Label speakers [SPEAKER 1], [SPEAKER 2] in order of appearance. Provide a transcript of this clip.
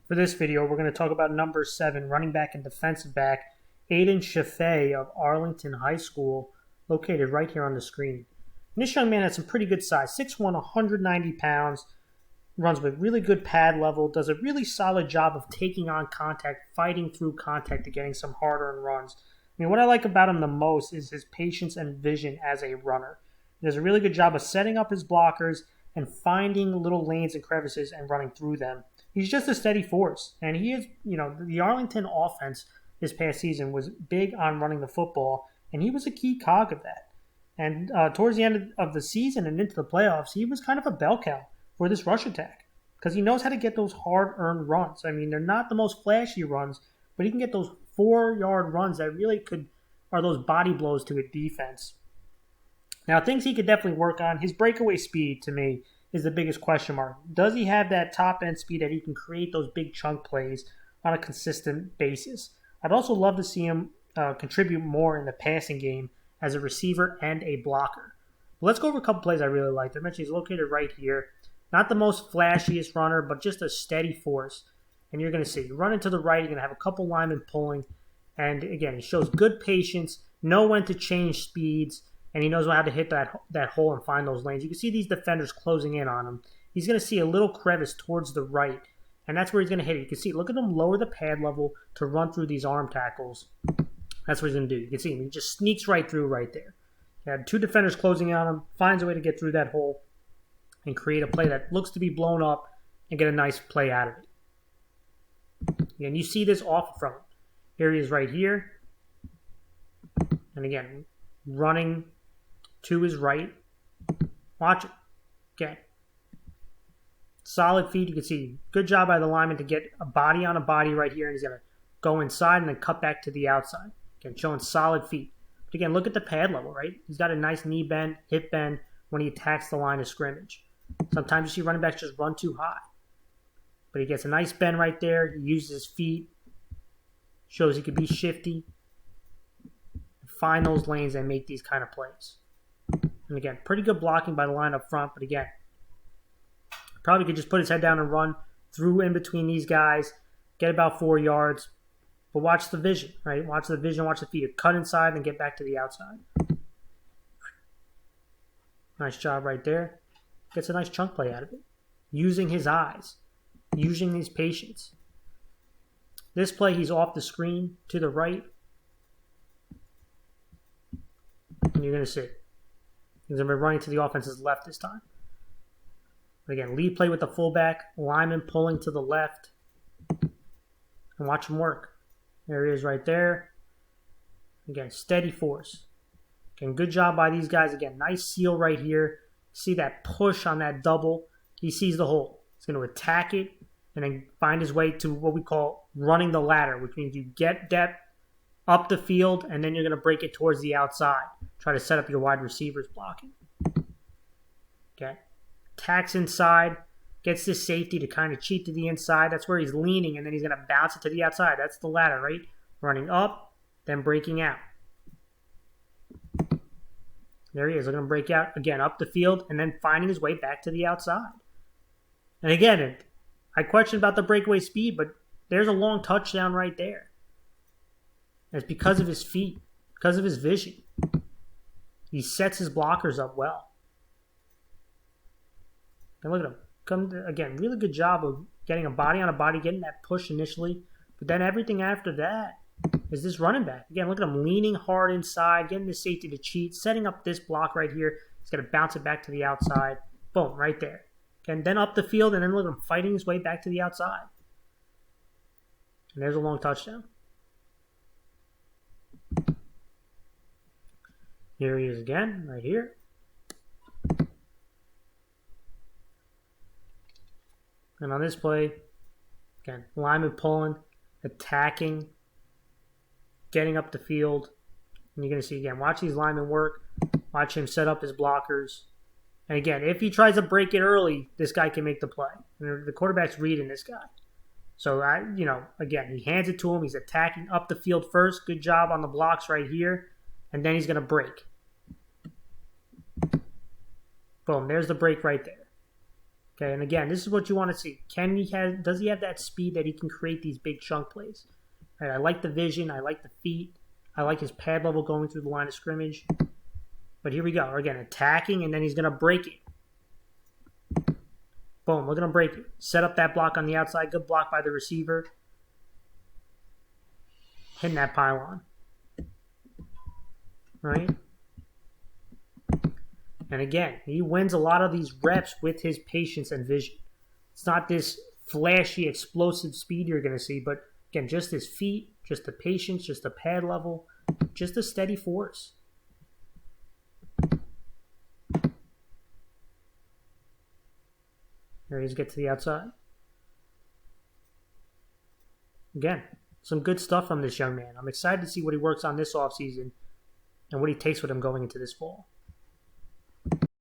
[SPEAKER 1] For this video, we're going to talk about number 7, running back and defensive back, Aidan Chaffe of Arlington High School, located right here on the screen. And this young man has some pretty good size, 6'1", 190 pounds, runs with really good pad level, does a really solid job of taking on contact, fighting through contact and getting some hard-earned runs. I mean, what I like about him the most is his patience and vision as a runner. He does a really good job of setting up his blockers and finding little lanes and crevices and running through them. He's just a steady force, and he is, the Arlington offense this past season was big on running the football, and he was a key cog of that. And towards the end of the season and into the playoffs, he was kind of a bell cow for this rush attack because he knows how to get those hard-earned runs. I mean, they're not the most flashy runs, but he can get those 4-yard runs that really are those body blows to a defense. Now, things he could definitely work on. His breakaway speed, to me, is the biggest question mark. Does he have that top-end speed that he can create those big chunk plays on a consistent basis? I'd also love to see him contribute more in the passing game as a receiver and a blocker. But let's go over a couple plays I really liked. I mentioned he's located right here. Not the most flashiest runner, but just a steady force. And you're going to see, you run into the right, you're going to have a couple linemen pulling. And again, he shows good patience, know when to change speeds, and he knows how to hit that hole and find those lanes. You can see these defenders closing in on him. He's going to see a little crevice towards the right, and that's where he's going to hit it. You can see, look at him lower the pad level to run through these arm tackles. That's what he's going to do. You can see him. He just sneaks right through right there. He had two defenders closing on him, finds a way to get through that hole and create a play that looks to be blown up and get a nice play out of it. And you see this off from him. Here he is right here. And again, running to his right. Watch it. Okay. Solid feet. You can see good job by the lineman to get a body on a body right here. And he's going to go inside and then cut back to the outside. Again, showing solid feet. But again, look at the pad level, right? He's got a nice knee bend, hip bend when he attacks the line of scrimmage. Sometimes you see running backs just run too high. But he gets a nice bend right there. He uses his feet. Shows he can be shifty. Find those lanes and make these kind of plays. And again, pretty good blocking by the line up front. But again, probably could just put his head down and run through in between these guys. Get about 4 yards. But watch the vision, right? Watch the vision, watch the feet. Cut inside and get back to the outside. Nice job right there. Gets a nice chunk play out of it. Using his eyes. Using his patience. This play, he's off the screen to the right. And you're going to see. He's going to be running to the offense's left this time. Again, lead play with the fullback. Lineman pulling to the left. And watch him work. There he is right there. Again, steady force. Again, good job by these guys. Again, nice seal right here. See that push on that double. He sees the hole. He's going to attack it and then find his way to what we call running the ladder, which means you get depth up the field and then you're going to break it towards the outside. Try to set up your wide receivers blocking. Okay. Attacks inside. Gets this safety to kind of cheat to the inside. That's where he's leaning, and then he's going to bounce it to the outside. That's the ladder, right? Running up, then breaking out. There he is. They're going to break out, again, up the field, and then finding his way back to the outside. And again, I question about the breakaway speed, but there's a long touchdown right there. And it's because of his feet, because of his vision. He sets his blockers up well. And look at him. Again, really good job of getting a body on a body, getting that push initially. But then everything after that is this running back. Again, look at him leaning hard inside, getting the safety to cheat, setting up this block right here. He's going to bounce it back to the outside. Boom, right there. And then up the field, and then look at him fighting his way back to the outside. And there's a long touchdown. Here he is again, right here. And on this play, again, lineman pulling, attacking, getting up the field. And you're going to see, again, watch these linemen work. Watch him set up his blockers. And again, if he tries to break it early, this guy can make the play. And the quarterback's reading this guy. So, again, he hands it to him. He's attacking up the field first. Good job on the blocks right here. And then he's going to break. Boom, there's the break right there. Okay, and again, this is what you want to see. Does he have that speed that he can create these big chunk plays? Right, I like the vision. I like the feet. I like his pad level going through the line of scrimmage. But here we go. Again, attacking, and then he's going to break it. Boom, look at him break it. Set up that block on the outside. Good block by the receiver. Hitting that pylon. Right? And again, he wins a lot of these reps with his patience and vision. It's not this flashy, explosive speed you're going to see, but again, just his feet, just the patience, just the pad level, just a steady force. There he is, get to the outside. Again, some good stuff from this young man. I'm excited to see what he works on this offseason and what he takes with him going into this fall.